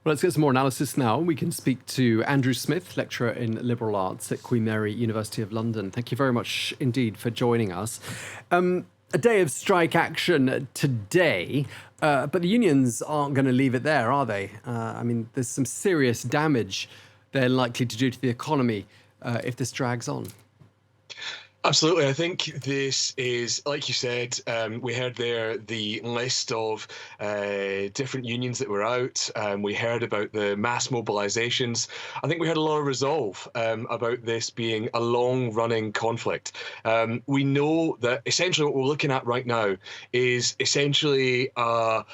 Well, let's get some more analysis now. We can speak to Andrew Smith, lecturer in liberal arts at Queen Mary University of London. Thank you very much indeed for joining us. A day of strike action today, but the unions aren't going to leave it there, are they? I mean, there's some serious damage they're likely to do to the economy if this drags on. Absolutely. I think this is, like you said, we heard there the list of different unions that were out. We heard about the mass mobilisations. I think we heard a lot of resolve about this being a long-running conflict. We know that essentially what we're looking at right now is essentially a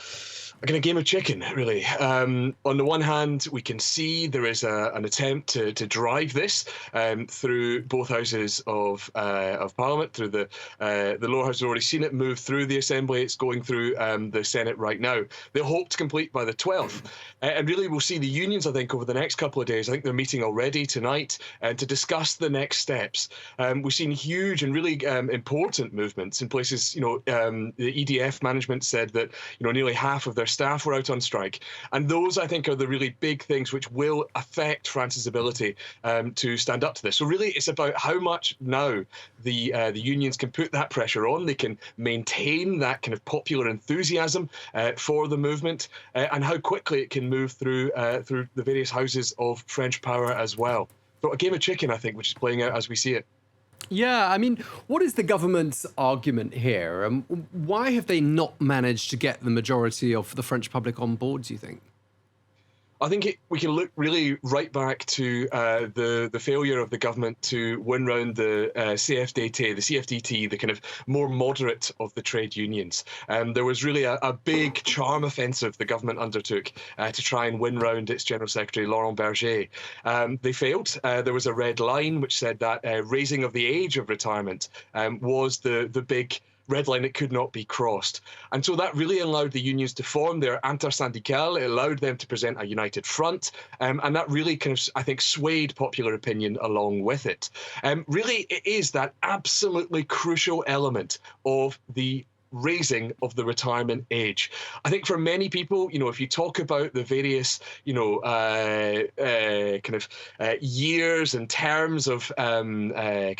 kind of game of chicken, really. On the one hand, we can see there is an attempt to drive this through both houses of Parliament, through the lower house. We've already seen it move through the Assembly. It's going through the Senate right now. They hope to complete by the 12th. And really, we'll see the unions, I think, over the next couple of days. I think they're meeting already tonight to discuss the next steps. We've seen huge and really important movements in places. The EDF management said that nearly half of their staff were out on strike, and those, I think, are the really big things which will affect France's ability to stand up to this. So really, it's about how much now the unions can put that pressure on. They can maintain that kind of popular enthusiasm for the movement, and how quickly it can move through the various houses of French power as well. So a game of chicken, I think, which is playing out as we see it. Yeah, I mean, what is the government's argument here? Why have they not managed to get the majority of the French public on board, do you think? I think we can look really right back to the failure of the government to win round the CFDT, the kind of more moderate of the trade unions. There was really a big charm offensive the government undertook to try and win round its General Secretary, Laurent Berger. They failed. There was a red line which said that raising of the age of retirement was the big red line that could not be crossed. And so that really allowed the unions to form their intersyndical. It allowed them to present a united front. And that really kind of, I think, swayed popular opinion along with it. Really, it is that absolutely crucial element of the raising of the retirement age. I think for many people, if you talk about the various, years and terms of kind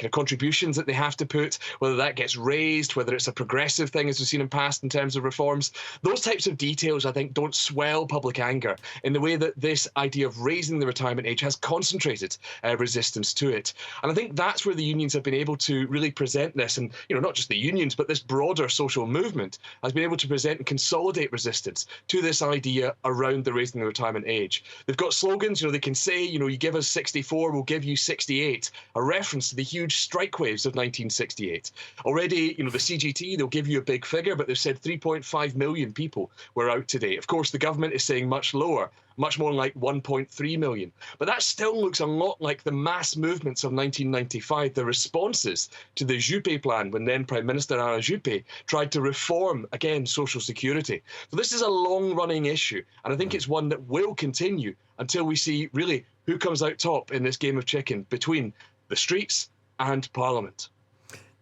of contributions that they have to put, whether that gets raised, whether it's a progressive thing, as we've seen in past in terms of reforms, those types of details, I think, don't swell public anger in the way that this idea of raising the retirement age has concentrated resistance to it. And I think that's where the unions have been able to really present this, and, not just the unions, but this broader social movement has been able to present and consolidate resistance to this idea around the raising the retirement age. They've got slogans, they can say, you give us 64, we'll give you 68, a reference to the huge strike waves of 1968. Already, the CGT, they'll give you a big figure, but they've said 3.5 million people were out today. Of course, the government is saying much lower, much more like 1.3 million. But that still looks a lot like the mass movements of 1995, the responses to the Juppé plan, when then Prime Minister Alain Juppé tried to reform, again, social security. So this is a long-running issue, and I think it's one that will continue until we see, really, who comes out top in this game of chicken between the streets and Parliament.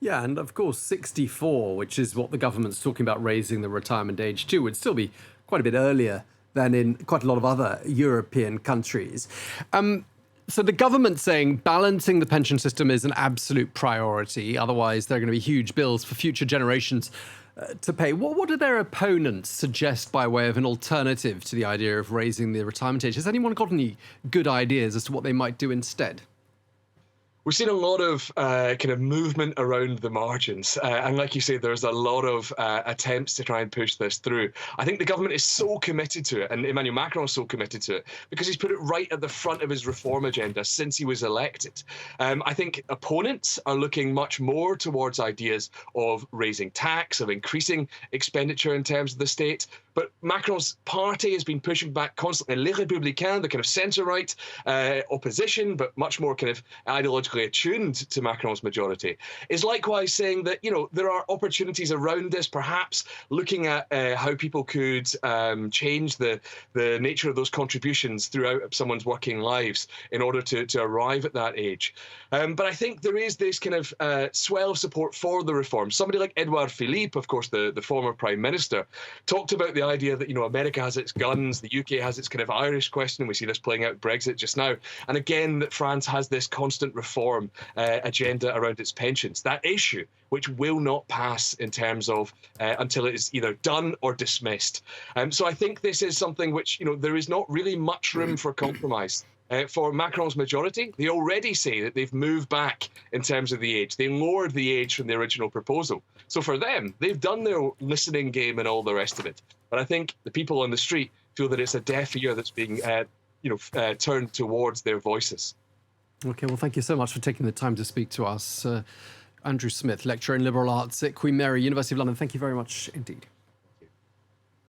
Yeah, and of course, 64, which is what the government's talking about raising the retirement age to, would still be quite a bit earlier than in quite a lot of other European countries. So the government's saying balancing the pension system is an absolute priority. Otherwise, there are going to be huge bills for future generations to pay. What do their opponents suggest by way of an alternative to the idea of raising the retirement age? Has anyone got any good ideas as to what they might do instead? We've seen a lot of kind of movement around the margins. And like you say, there's a lot of attempts to try and push this through. I think the government is so committed to it, and Emmanuel Macron is so committed to it, because he's put it right at the front of his reform agenda since he was elected. I think opponents are looking much more towards ideas of raising tax, of increasing expenditure in terms of the state. But Macron's party has been pushing back constantly. Les Républicains, the kind of centre-right opposition, but much more kind of ideologically attuned to Macron's majority, is likewise saying that, there are opportunities around this, perhaps looking at how people could change the nature of those contributions throughout someone's working lives in order to arrive at that age. But I think there is this kind of swell of support for the reform. Somebody like Edouard Philippe, of course, the former Prime Minister, talked about the the idea that, America has its guns, the UK has its kind of Irish question, and we see this playing out Brexit just now. And again, that France has this constant reform agenda around its pensions. That issue, which will not pass in terms of until it is either done or dismissed. So I think this is something which, there is not really much room for compromise. For Macron's majority, they already say that they've moved back in terms of the age. They lowered the age from the original proposal. So for them, they've done their listening game and all the rest of it. But I think the people on the street feel that it's a deaf ear that's being, turned towards their voices. Okay, well, thank you so much for taking the time to speak to us. Andrew Smith, lecturer in liberal arts at Queen Mary, University of London. Thank you very much indeed.